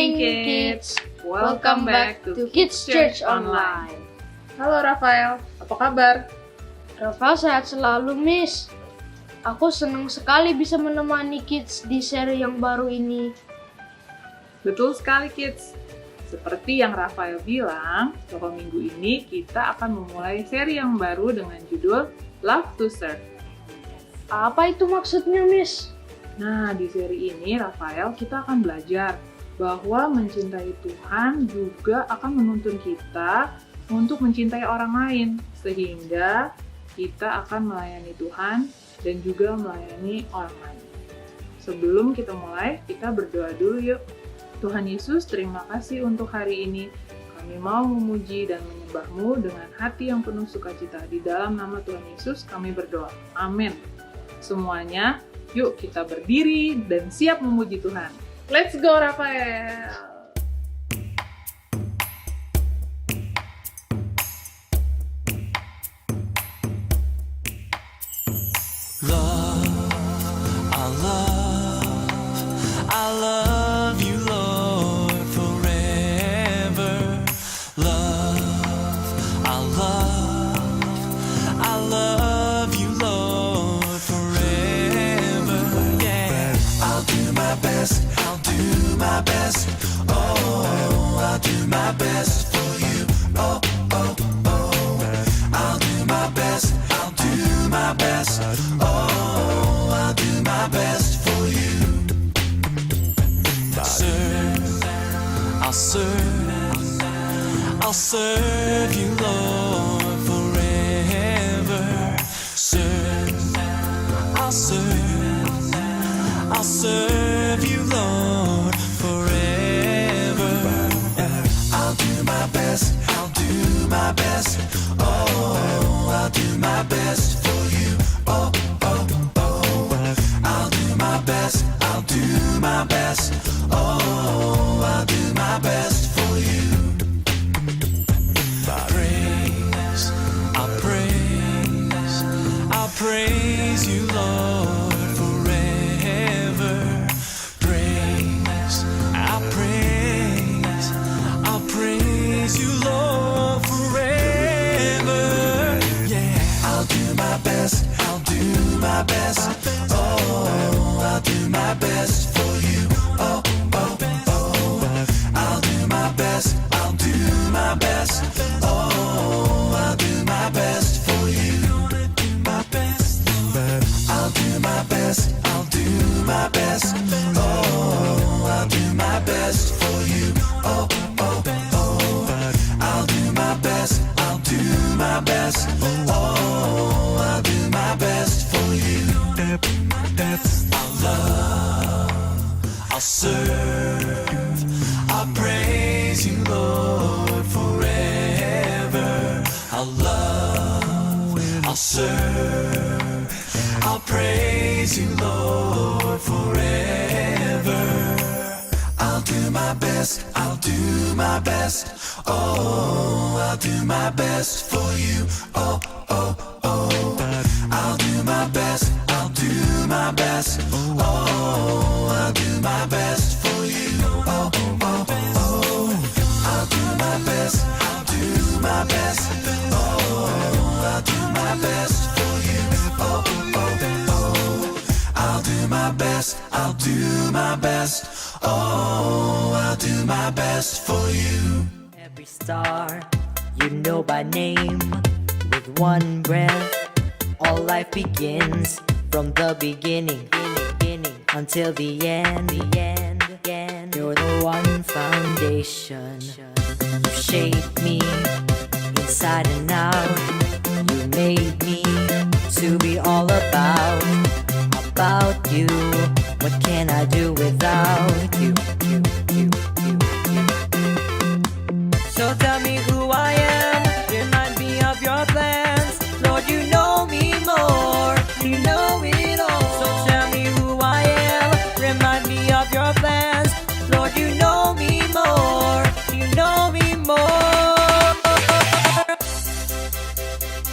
morning, kids. Welcome back to Kids Church Online. Halo Rafael, apa kabar? Rafael sehat selalu, Miss. Aku senang sekali bisa menemani kids di seri yang baru ini. Betul sekali, kids. Seperti yang Rafael bilang, bahwa minggu ini kita akan memulai seri yang baru dengan judul Love to Serve. Apa itu maksudnya, Miss? Nah, di seri ini Rafael kita akan belajar bahwa mencintai Tuhan juga akan menuntun kita untuk mencintai orang lain, sehingga kita akan melayani Tuhan dan juga melayani orang lain. Sebelum kita mulai, kita berdoa dulu yuk. Tuhan Yesus, terima kasih untuk hari ini. Kami mau memuji dan menyembah-Mu dengan hati yang penuh sukacita. Di dalam nama Tuhan Yesus kami berdoa. Amin. Semuanya, yuk kita berdiri dan siap memuji Tuhan. Let's go, Rafael! I love you, Lord, forever. I love you, Lord, forever. Yeah. I'll do my best, oh, I'll do my best for you. Oh, oh, oh. I'll do my best, oh, I'll do my best for you. I'll serve you, Lord, forever. I'll serve you, Lord, forever. I'll do my best, oh, I'll do my best for you. Oh, oh, oh. I'll do my best, oh, I'll do my best for you. I'll praise you, Lord, forever. I'll praise you, Lord, forever. Yeah. I'll do my best, oh, I'll do my best for you. Oh, oh, oh. I'll do my best, oh, I'll do my best for you. I'll do my best, I'll do my best, oh, I'll do my best for you. Oh, oh, oh. I'll do my best, oh, I'll do my best for you. I'll serve, I'll praise you, Lord, forever. I'll serve, I'll praise you, Lord, forever. I'll do my best, oh, I'll do my best for you. Oh, oh, oh. I'll do my best, oh, I'll do my best for you. Oh, oh, oh. I'll do my best, oh, I'll do my best for you. Oh, oh, oh. I'll do my best, I'll do my best for you. Every star you know by name, with one breath all life begins. From the beginning until the end. You're the one foundation. You shaped me inside and out. You made me to be all about you. What can I do without you? So tell me who I am, remind me of your plans. Lord, you know me more, you know it all. So tell me who I am, remind me of your plans. Lord, you know me more, you know me more.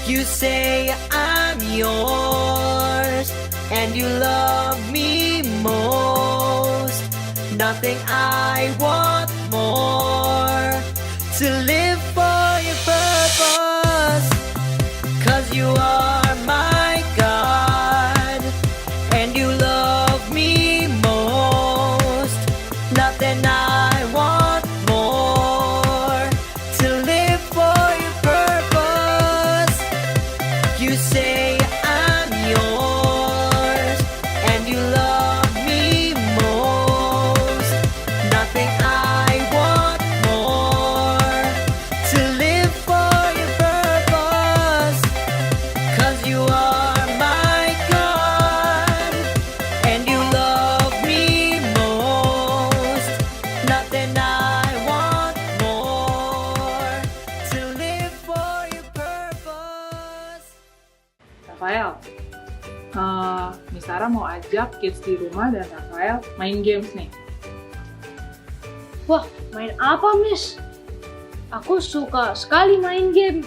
You say I'm yours, and you love me most. Nothing I want to live for your purpose. 'Cause you are my God, and you love me most. Nothing I want more. To live for your purpose. You say I'm yours, and you love me most. Nothing I want more. To live for your purpose. 'Cause you are my God, and you love me most. Nothing I want more. To live for your purpose. Rafael, Miss Sarah mau ajak kids di rumah dan Rafael main games nih. Wah, main apa, Miss? Aku suka sekali main game.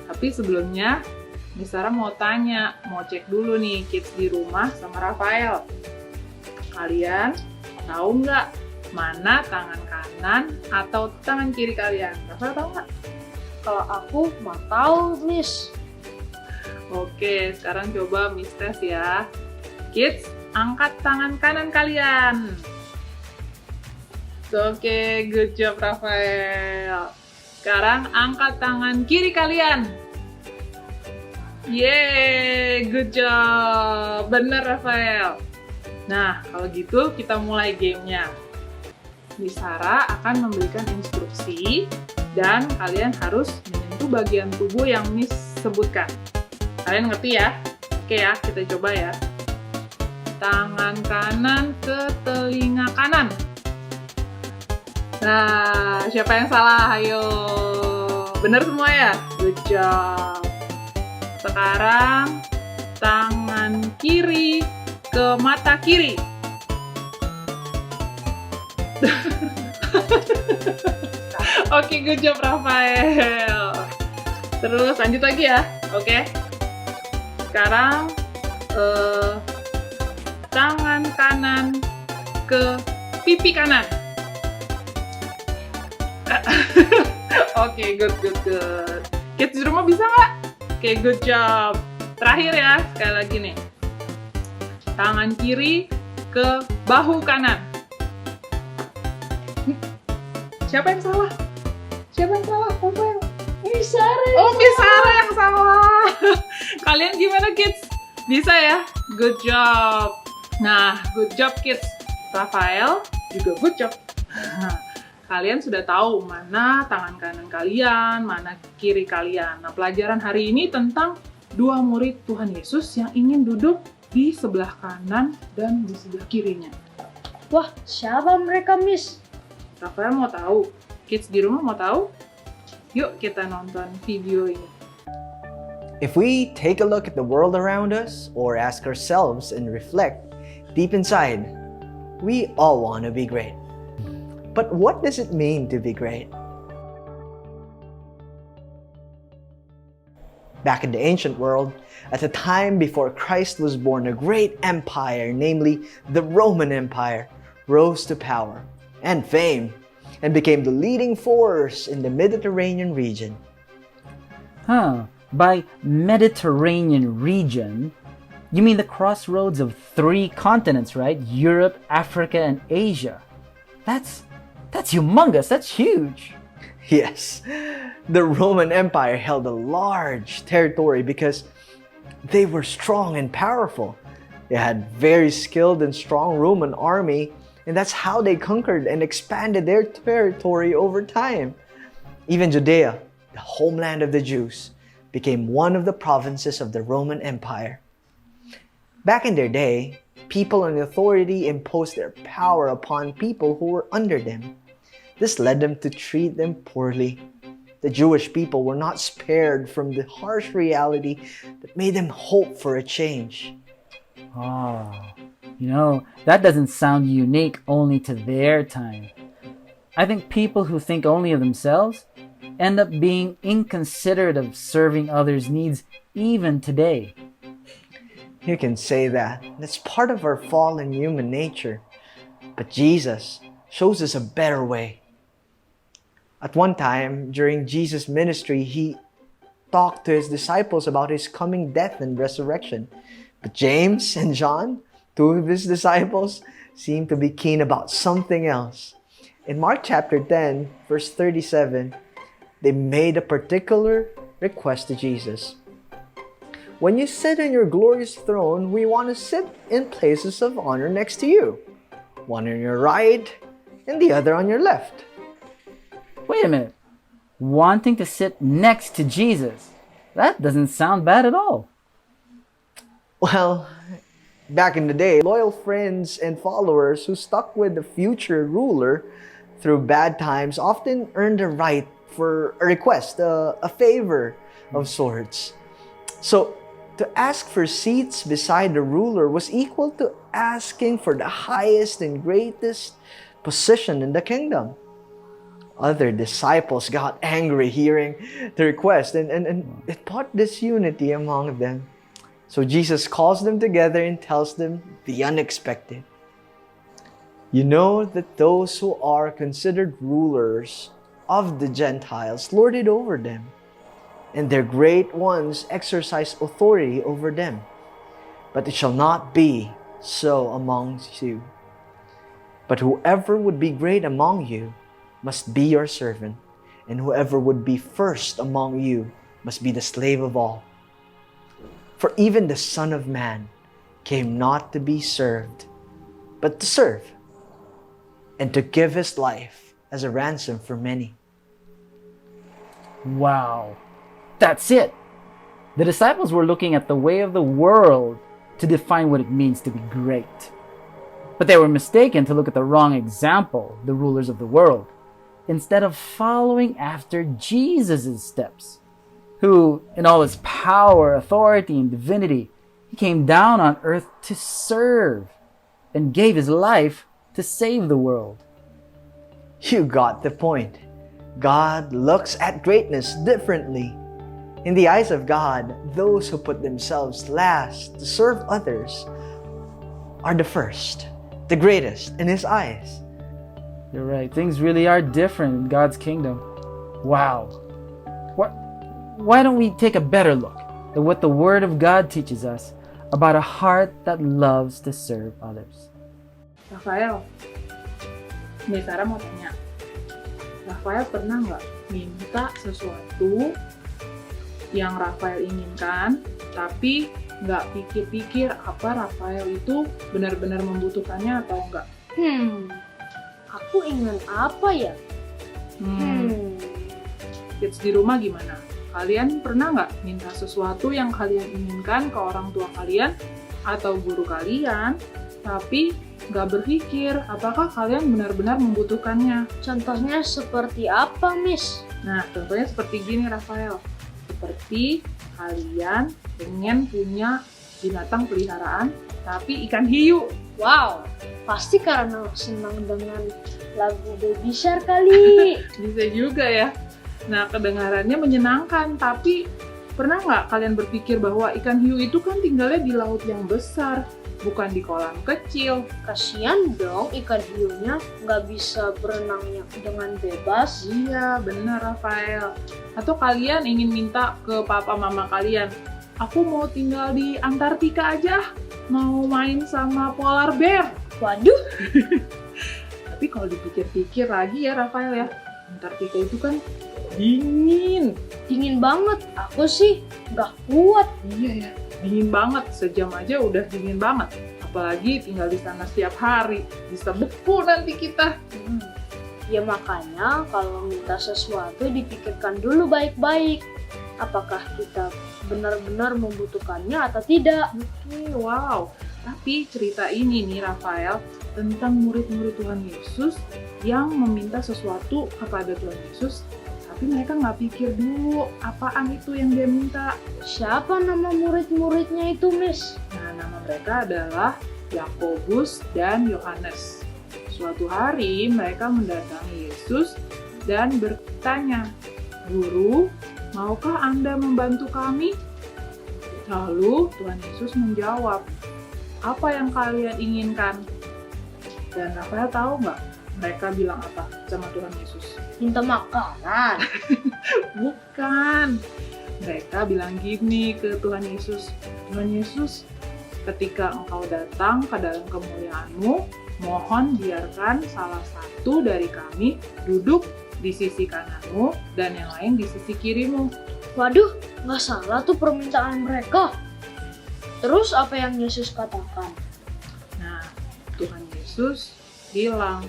Tapi sebelumnya, Miss Sarah mau tanya, mau cek dulu nih kids di rumah sama Rafael. Kalian tahu nggak mana tangan kanan atau tangan kiri kalian? Rafael tahu nggak? Kalau aku mau tahu, Miss. Oke, sekarang coba Miss tes ya. Kids, angkat tangan kanan kalian. Oke, good job Rafael. Sekarang angkat tangan kiri kalian. Yeay, good job. Bener Rafael. Nah, kalau gitu kita mulai gamenya. Miss Sarah akan memberikan instruksi dan kalian harus menyentuh bagian tubuh yang Miss sebutkan. Kalian ngerti ya? Oke ya, kita coba ya. Tangan kanan ke telinga kanan. Nah, siapa yang salah? Ayo. Bener semua ya? Good job. Sekarang, tangan kiri ke mata kiri. Oke, good job Rafael. Terus lanjut lagi ya. Oke. Sekarang, tangan kanan ke pipi kanan. Oke, good. Kids di rumah bisa nggak? Oke, good job. Terakhir ya, sekali lagi nih. Tangan kiri ke bahu kanan. Siapa yang salah? Miss Sarah. Oh, Miss Sarah yang salah. Kalian gimana, kids? Bisa ya? Good job. Nah, good job, kids. Rafael juga good job. Kalian sudah tahu mana tangan kanan kalian, mana kiri kalian. Nah, pelajaran hari ini tentang dua murid Tuhan Yesus yang ingin duduk di sebelah kanan dan di sebelah kirinya. Wah, siapa mereka, Miss? Rafael mau tahu? Kids di rumah mau tahu? Yuk kita nonton video ini. If we take a look at the world around us or ask ourselves and reflect deep inside, we all want to be great. But what does it mean to be great? Back in the ancient world, at the time before Christ was born, a great empire, namely the Roman Empire, rose to power and fame and became the leading force in the Mediterranean region. By Mediterranean region, you mean the crossroads of 3 continents, right? Europe, Africa, and Asia. That's humongous. That's huge. Yes, the Roman Empire held a large territory because they were strong and powerful. They had very skilled and strong Roman army, and that's how they conquered and expanded their territory over time. Even Judea, the homeland of the Jews, became one of the provinces of the Roman Empire. Back in their day, people in authority imposed their power upon people who were under them. This led them to treat them poorly. The Jewish people were not spared from the harsh reality that made them hope for a change. That doesn't sound unique only to their time. I think people who think only of themselves end up being inconsiderate of serving others' needs even today. You can say that. That's part of our fallen human nature. But Jesus shows us a better way. At one time, during Jesus' ministry, he talked to his disciples about his coming death and resurrection. But James and John, two of his disciples, seemed to be keen about something else. In Mark chapter 10, verse 37, they made a particular request to Jesus. When you sit on your glorious throne, we want to sit in places of honor next to you, one on your right and the other on your left. Wait a minute. Wanting to sit next to Jesus? That doesn't sound bad at all. Well, back in the day, loyal friends and followers who stuck with the future ruler through bad times often earned a right for a request, a favor of sorts. So, to ask for seats beside the ruler was equal to asking for the highest and greatest position in the kingdom. Other disciples got angry hearing the request, and it brought disunity among them. So Jesus calls them together and tells them the unexpected. You know that those who are considered rulers of the Gentiles lord it over them, and their great ones exercise authority over them. But it shall not be so amongst you. But whoever would be great among you must be your servant, and whoever would be first among you must be the slave of all. For even the Son of Man came not to be served, but to serve, and to give his life as a ransom for many. Wow. That's it. The disciples were looking at the way of the world to define what it means to be great. But they were mistaken to look at the wrong example, the rulers of the world, instead of following after Jesus' steps, who, in all his power, authority, and divinity, he came down on earth to serve and gave his life to save the world. You got the point. God looks at greatness differently. In the eyes of God, those who put themselves last to serve others are the first, the greatest in His eyes. You're right. Things really are different in God's kingdom. Wow. Why don't we take a better look at what the Word of God teaches us about a heart that loves to serve others? Rafael, nih Sarah mau tanya. Rafael pernah nggak minta sesuatu yang Rafael inginkan, tapi nggak pikir-pikir apa Rafael itu benar-benar membutuhkannya atau enggak? Aku ingin apa ya? Kids di rumah gimana? Kalian pernah nggak minta sesuatu yang kalian inginkan ke orang tua kalian atau guru kalian, tapi nggak berpikir apakah kalian benar-benar membutuhkannya? Contohnya seperti apa, Miss? Nah, contohnya seperti gini, Rafael. Seperti kalian pengen punya binatang peliharaan, tapi ikan hiu. Wow, pasti karena senang dengan lagu Baby Shark kali. Bisa juga ya. Nah, kedengarannya menyenangkan, tapi pernah nggak kalian berpikir bahwa ikan hiu itu kan tinggalnya di laut yang besar, bukan di kolam kecil? Kasian dong ikan hiunya nggak bisa berenangnya dengan bebas. Iya, benar Rafael. Atau kalian ingin minta ke papa mama kalian, aku mau tinggal di Antartika aja, mau main sama polar bear. Waduh, Tapi kalau dipikir-pikir lagi ya Rafael ya, Antartika itu kan dingin. dingin banget. Aku sih nggak kuat. Iya ya, dingin banget. Sejam aja udah dingin banget. Apalagi tinggal di sana setiap hari, bisa beku nanti kita. Ya makanya kalau minta sesuatu dipikirkan dulu baik-baik. Apakah kita benar-benar membutuhkannya atau tidak? Oke, wow. Tapi cerita ini nih Rafael tentang murid-murid Tuhan Yesus yang meminta sesuatu kepada Tuhan Yesus, tapi mereka nggak pikir dulu apaan itu yang dia minta. Siapa nama murid-muridnya itu, Miss? Nah, nama mereka adalah Yakobus dan Yohanes. Suatu hari mereka mendatangi Yesus dan bertanya, "Guru, maukah Anda membantu kami?" Lalu Tuhan Yesus menjawab, "Apa yang kalian inginkan?" Dan Rafael tahu nggak mereka bilang apa sama Tuhan Yesus? Minta makanan. Bukan. Mereka bilang gini ke Tuhan Yesus, Tuhan Yesus, ketika Engkau datang ke dalam kemuliaan-Mu, mohon biarkan salah satu dari kami duduk di sisi kanan-Mu dan yang lain di sisi kiri-Mu. Waduh, nggak salah tuh permintaan mereka. Terus apa yang Yesus katakan? Nah, Tuhan Yesus bilang,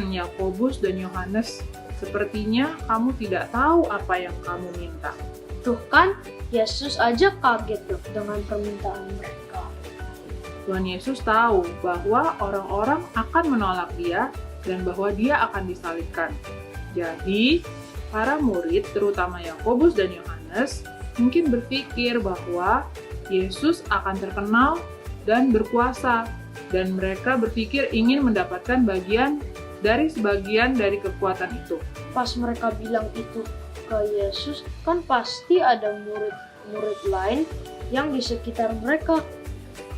Yakobus dan Yohanes, sepertinya kamu tidak tahu apa yang kamu minta. Tuh kan, Yesus aja kaget dong dengan permintaan mereka. Tuhan Yesus tahu bahwa orang-orang akan menolak dia dan bahwa dia akan disalibkan. Jadi, para murid, terutama Yakobus dan Yohanes, mungkin berpikir bahwa Yesus akan terkenal dan berkuasa, dan mereka berpikir ingin mendapatkan sebagian dari kekuatan itu. Pas mereka bilang itu ke Yesus, kan pasti ada murid-murid lain yang di sekitar mereka.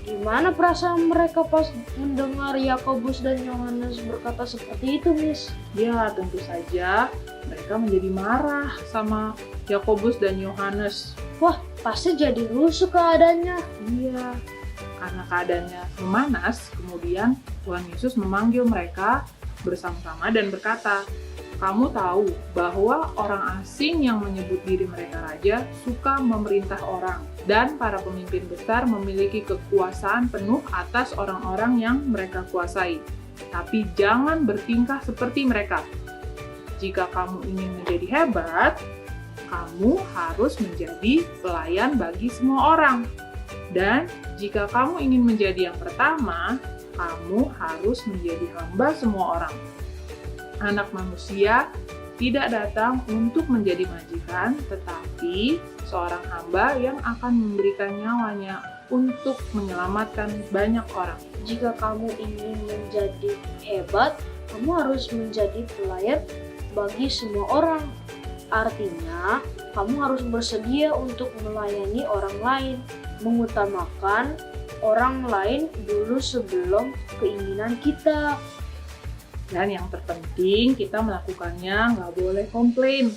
Gimana perasaan mereka pas mendengar Yakobus dan Yohanes berkata seperti itu, Miss? Ya, tentu saja mereka menjadi marah sama Yakobus dan Yohanes. Wah, pasti jadi rusuh keadaannya. Iya, karena keadaannya memanas, kemudian Tuhan Yesus memanggil mereka bersama-sama dan berkata, kamu tahu bahwa orang asing yang menyebut diri mereka raja suka memerintah orang, dan para pemimpin besar memiliki kekuasaan penuh atas orang-orang yang mereka kuasai. Tapi jangan bertingkah seperti mereka. Jika kamu ingin menjadi hebat, kamu harus menjadi pelayan bagi semua orang. Dan jika kamu ingin menjadi yang pertama, kamu harus menjadi hamba semua orang. Anak manusia tidak datang untuk menjadi majikan, tetapi seorang hamba yang akan memberikan nyawanya untuk menyelamatkan banyak orang. Jika kamu ingin menjadi hebat, kamu harus menjadi pelayan bagi semua orang. Artinya, kamu harus bersedia untuk melayani orang lain, mengutamakan orang lain dulu sebelum keinginan kita. Dan yang terpenting, kita melakukannya nggak boleh komplain.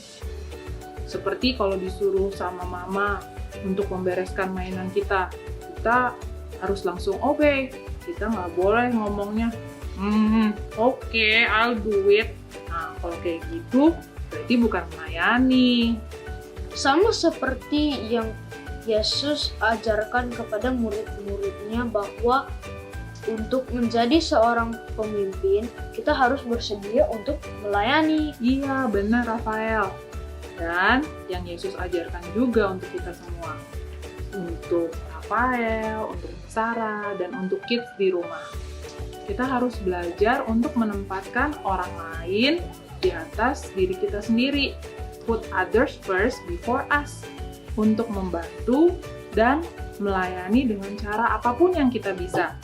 Seperti kalau disuruh sama mama untuk membereskan mainan kita harus langsung oke. Kita nggak boleh ngomongnya, oke, I'll do it. Nah, kalau kayak gitu, berarti bukan melayani. Sama seperti yang Yesus ajarkan kepada murid-muridnya bahwa untuk menjadi seorang pemimpin, kita harus bersedia untuk melayani. Iya, benar Rafael. Dan yang Yesus ajarkan juga untuk kita semua. Untuk Rafael, untuk Sarah, dan untuk kids di rumah. Kita harus belajar untuk menempatkan orang lain di atas diri kita sendiri. Put others first before us. Untuk membantu dan melayani dengan cara apapun yang kita bisa.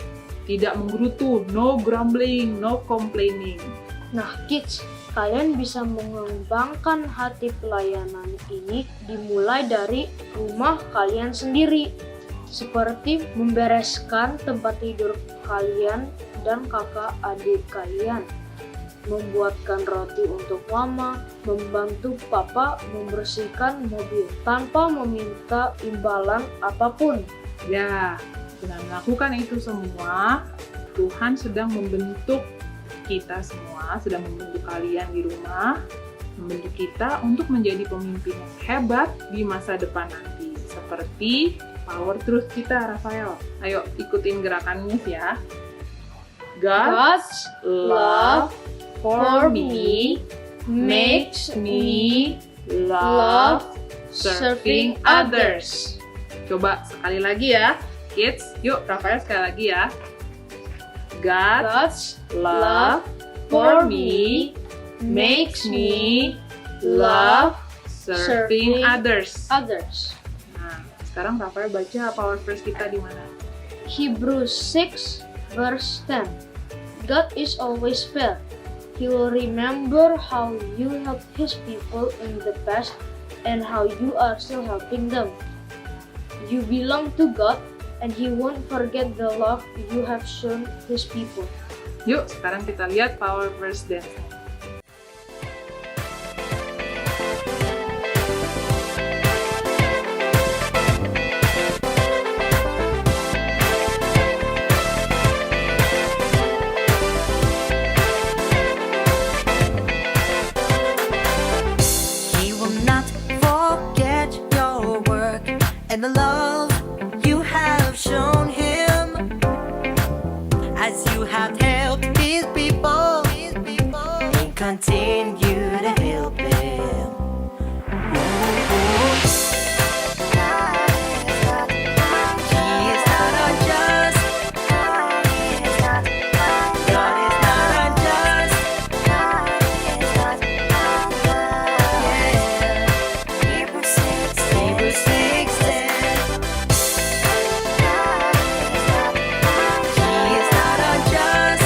Tidak menggerutu, no grumbling, no complaining. Nah, kids, kalian bisa mengembangkan hati pelayanan ini dimulai dari rumah kalian sendiri. Seperti membereskan tempat tidur kalian dan kakak adik kalian. Membuatkan roti untuk mama, membantu papa membersihkan mobil tanpa meminta imbalan apapun. Ya, dengan melakukan itu semua, Tuhan sedang membentuk kita semua, sedang membentuk kalian di rumah, membentuk kita untuk menjadi pemimpin yang hebat di masa depan nanti. Seperti power truth kita, Rafael. Ayo ikutin gerakannya ya. God's love for me makes me love serving others. Coba sekali lagi ya. Kids, yuk Rafael sekali lagi ya. God's love for me makes me love serving others. Nah, sekarang Rafael baca power verse kita di mana? Hebrews 6 verse 10. God is always fair. He will remember how you helped His people in the past and how you are still helping them. You belong to God, and He won't forget the love you have shown His people. Yuk, sekarang kita lihat power verse dance. and the love you have shown him, as you have helped his people, and continue to help him. He is not unjust. God is not unjust. Hebrews 6:10. He is not unjust. God is not unjust.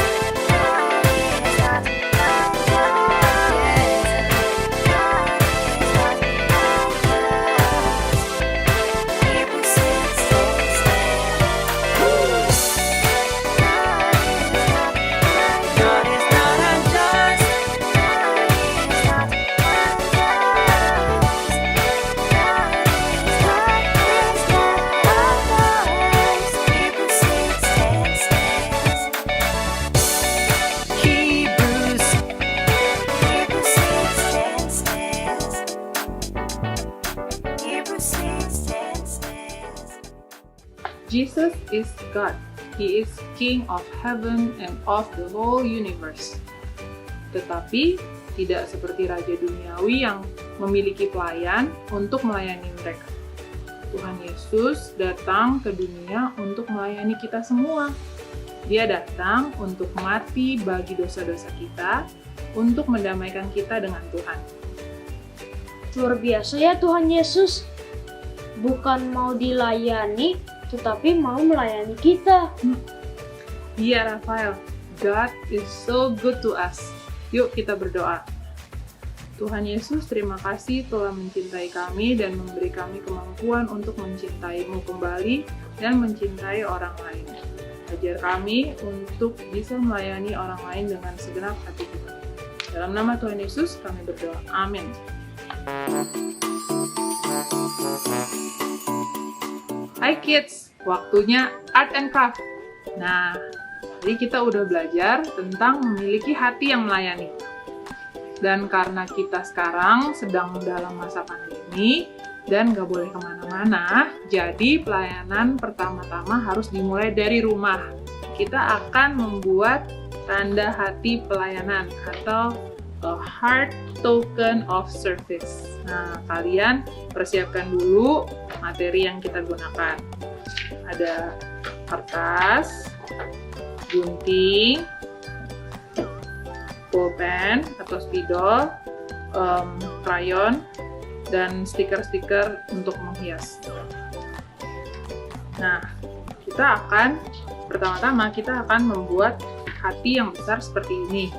Jesus is God. He is King of heaven and of the whole universe. Tetapi tidak seperti raja duniawi yang memiliki pelayan untuk melayani mereka. Tuhan Yesus datang ke dunia untuk melayani kita semua. Dia datang untuk mati bagi dosa-dosa kita, untuk mendamaikan kita dengan Tuhan. Luar biasa ya Tuhan Yesus. Bukan mau dilayani, tetapi mau melayani kita. Iya, Rafael. God is so good to us. Yuk kita berdoa. Tuhan Yesus, terima kasih telah mencintai kami dan memberi kami kemampuan untuk mencintai-Mu kembali dan mencintai orang lain. Ajar kami untuk bisa melayani orang lain dengan segenap hati kita. Dalam nama Tuhan Yesus kami berdoa. Amin. Hai kids, waktunya art and craft. Nah, tadi kita udah belajar tentang memiliki hati yang melayani. Dan karena kita sekarang sedang dalam masa pandemi dan gak boleh kemana-mana, jadi pelayanan pertama-tama harus dimulai dari rumah. Kita akan membuat tanda hati pelayanan atau a heart token of service. Nah, kalian persiapkan dulu materi yang kita gunakan. Ada kertas, gunting, pulpen atau spidol, krayon, dan stiker-stiker untuk menghias. Nah, pertama-tama kita akan membuat hati yang besar seperti ini.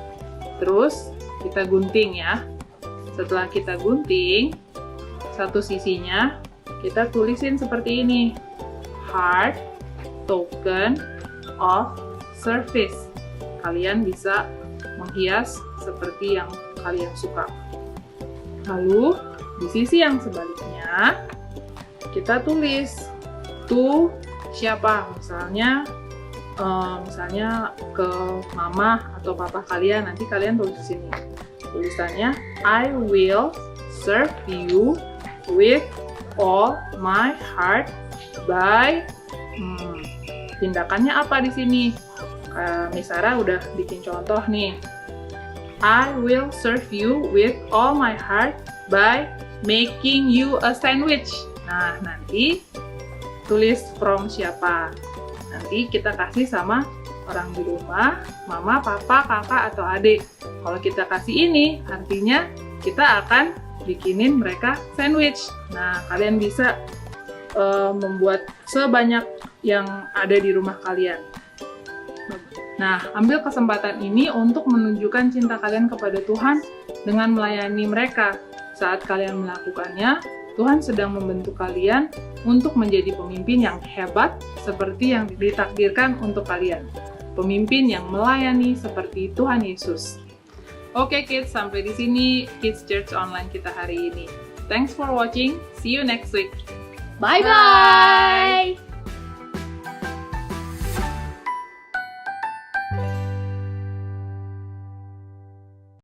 Terus kita gunting ya. Setelah kita gunting, satu sisinya kita tulisin seperti ini. Heart token of service. Kalian bisa menghias seperti yang kalian suka. Lalu di sisi yang sebaliknya kita tulis to siapa, misalnya ke mama atau papa kalian, nanti kalian tulis di sini. Tulisannya I will serve you with all my heart by tindakannya apa di sini? Miss Sarah udah bikin contoh nih. I will serve you with all my heart by making you a sandwich. Nah, nanti tulis from siapa. Nanti kita kasih sama orang di rumah, mama, papa, kakak, atau adik. Kalau kita kasih ini, artinya kita akan bikinin mereka sandwich. Nah, kalian bisa membuat sebanyak yang ada di rumah kalian. Nah, ambil kesempatan ini untuk menunjukkan cinta kalian kepada Tuhan dengan melayani mereka. Saat kalian melakukannya, Tuhan sedang membentuk kalian untuk menjadi pemimpin yang hebat seperti yang ditakdirkan untuk kalian. Pemimpin yang melayani seperti Tuhan Yesus. Oke kids, sampai di sini Kids Church Online kita hari ini. Thanks for watching. See you next week. Bye-bye!